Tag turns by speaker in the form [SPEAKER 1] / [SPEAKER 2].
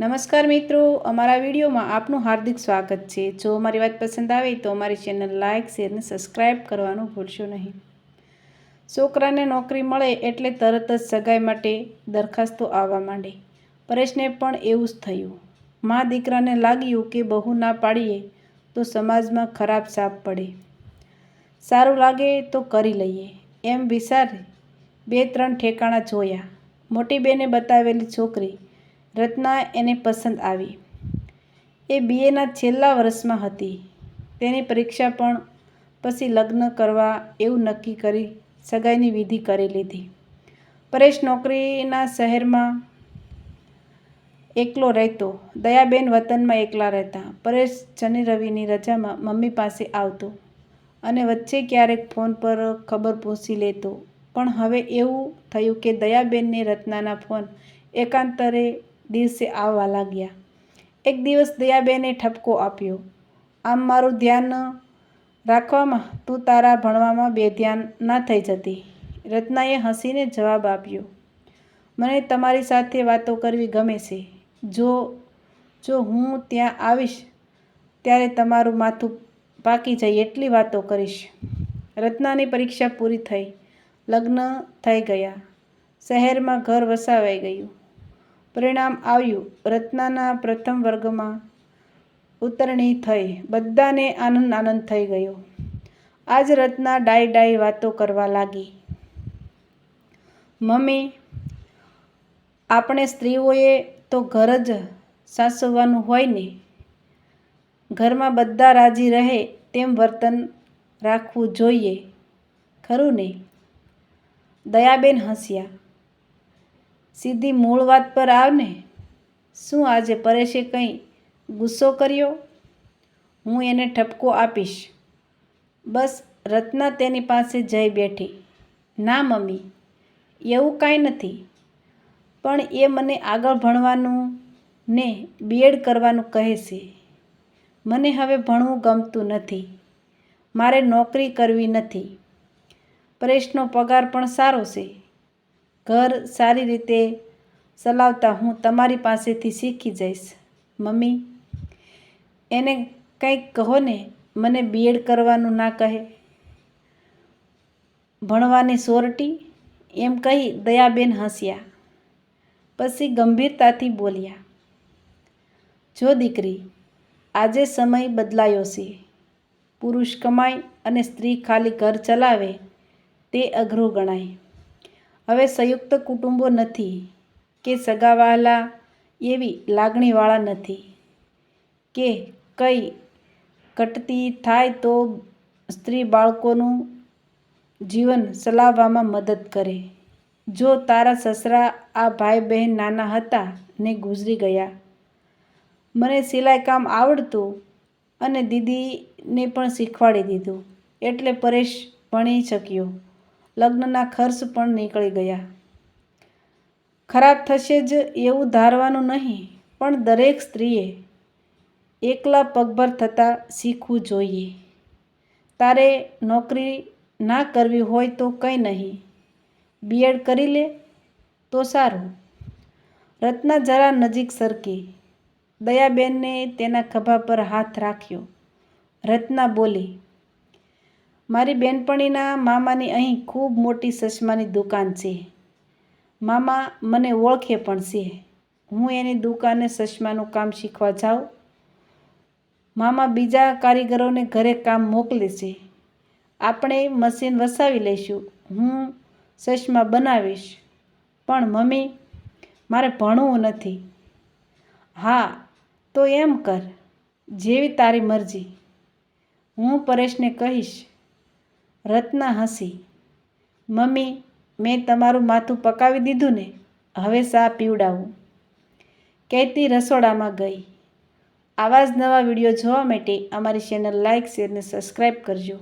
[SPEAKER 1] નમસ્કાર મિત્રો, અમારા વિડીયોમાં આપનું હાર્દિક સ્વાગત છે। જો અમારી વાત પસંદ આવે તો અમારી ચેનલ લાઇક, શેર અને સબસ્ક્રાઈબ કરવાનું ભૂલશો નહીં। છોકરાને નોકરી મળે એટલે તરત જ સગાઈ માટે દરખાસ્તો આવવા માંડે। પરેશને પણ એવું જ થયું। મા દીકરાને લાગ્યું કે બહુ ના પાડીએ તો સમાજમાં ખરાબ છાપ પડે, સારું લાગે તો કરી લઈએ એમ વિચારી 2-3 ઠેકાણા જોયા। મોટી બેને બતાવેલી છોકરી રત્ના એને પસંદ આવી। એ BAના છેલ્લા વર્ષમાં હતી। તેની પરીક્ષા પણ પછી લગ્ન કરવા એવું નક્કી કરી સગાઈની વિધિ કરી લીધી। પરેશ નોકરીના શહેરમાં એકલો રહેતો, દયાબેન વતનમાં એકલા રહેતા। પરેશ શનિ રવિની રજામાં મમ્મી પાસે આવતો અને વચ્ચે ક્યારેક ફોન પર ખબર પૂછી લેતો। પણ હવે એવું થયું કે દયાબેનને રત્નાના ફોન એકાંતરે દિવસે આવવા લાગ્યા। એક દિવસ દયાબેને ઠપકો આપ્યો, આમ મારું ધ્યાન રાખવામાં તું તારા ભણવામાં બેધ્યાન ના થઈ જતી? રત્નાએ હસીને જવાબ આપ્યો, મને તમારી સાથે વાતો કરવી ગમે છે। જો હું ત્યાં આવીશ ત્યારે તમારું માથું પાકી જાય એટલી વાતો કરીશ। રત્નાની પરીક્ષા પૂરી થઈ, લગ્ન થઈ ગયા, શહેરમાં ઘર વસાવાઈ ગયું। પરિણામ આવ્યું, રત્નાના પ્રથમ વર્ગમાં ઉતરણી થઈ। બધાને આનંદ થઈ ગયો। આજ રત્ના ડાઈ વાતો કરવા લાગી, મમ્મી, આપણે સ્ત્રીઓએ તો ઘર જ સાચવવાનું હોય ને? ઘરમાં બધા રાજી રહે તેમ વર્તન રાખવું જોઈએ, ખરું ને? દયાબેન હસ્યા, સીધી મૂળ વાત પર આવને। શું આજે પરેશે કંઈ ગુસ્સો કર્યો? હું એને ઠપકો આપીશ, બસ? રત્ના તેની પાસે જઈ બેઠી। ના મમ્મી, એવું કાંઈ નથી, પણ એ મને આગળ ભણવાનું ને BEd કરવાનું કહે છે। મને હવે ભણવું ગમતું નથી, મારે નોકરી કરવી નથી। પરેશનો પગાર પણ સારો છે, ઘર સારી રીતે ચલાવતા હું તમારી પાસેથી શીખી જઈશ। મમ્મી, એને કંઈક કહો ને, મને BEd કરવાનું ના કહે, ભણવાની સોરટી, એમ કહી દયાબેન હસ્યા। પછી ગંભીરતાથી બોલ્યા, જો દીકરી, આજે સમય બદલાયો છે। પુરુષ કમાય અને સ્ત્રી ખાલી ઘર ચલાવે તે અઘરું ગણાય। હવે સંયુક્ત કુટુંબો નથી કે સગાવહાલા એવી લાગણીવાળા નથી કે કંઈ ઘટતી થાય તો સ્ત્રી બાળકોનું જીવન ચલાવવામાં મદદ કરે। જો તારા સસરા આ ભાઈ બહેન નાના હતા ને ગુજરી ગયા, મને સિલાઈકામ આવડતું અને દીદીને પણ શીખવાડી દીધું એટલે પરેશ ભણી શક્યો, લગ્નના ખર્ચ પણ નીકળી ગયા। ખરાબ થશે જ એવું ધારવાનું નહીં, પણ દરેક સ્ત્રીએ એકલા પગભર થતાં શીખવું જોઈએ। તારે નોકરી ના કરવી હોય તો કંઈ નહીં, BEd કરી લે તો સારું। રત્ના જરા નજીક સરકી, દયાબેને તેના ખભા પર હાથ રાખ્યો। રત્ના બોલી, મારી બેનપણીના મામાની અહીં ખૂબ મોટી ચશ્માની દુકાન છે। મામા મને ઓળખે પણ છે। હું એની દુકાને ચશ્માનું કામ શીખવા જાઉં। મામા બીજા કારીગરોને ઘરે કામ મોકલે છે। આપણે મશીન વસાવી લઈશું, હું ચશ્મા બનાવીશ। પણ મમ્મી, મારે ભણવું નથી। હા, તો એમ કર, જેવી તારી મરજી, હું પરેશને કહીશ। રત્ના હસી, મમ્મી, મેં તમારું માથું પકાવી દીધું ને, હવે ચા પીવડાવું, કહેતી રસોડામાં ગઈ। આવા જ નવા વિડીયો જોવા માટે અમારી ચેનલ લાઇક, શેર અને સબસ્ક્રાઈબ કરજો।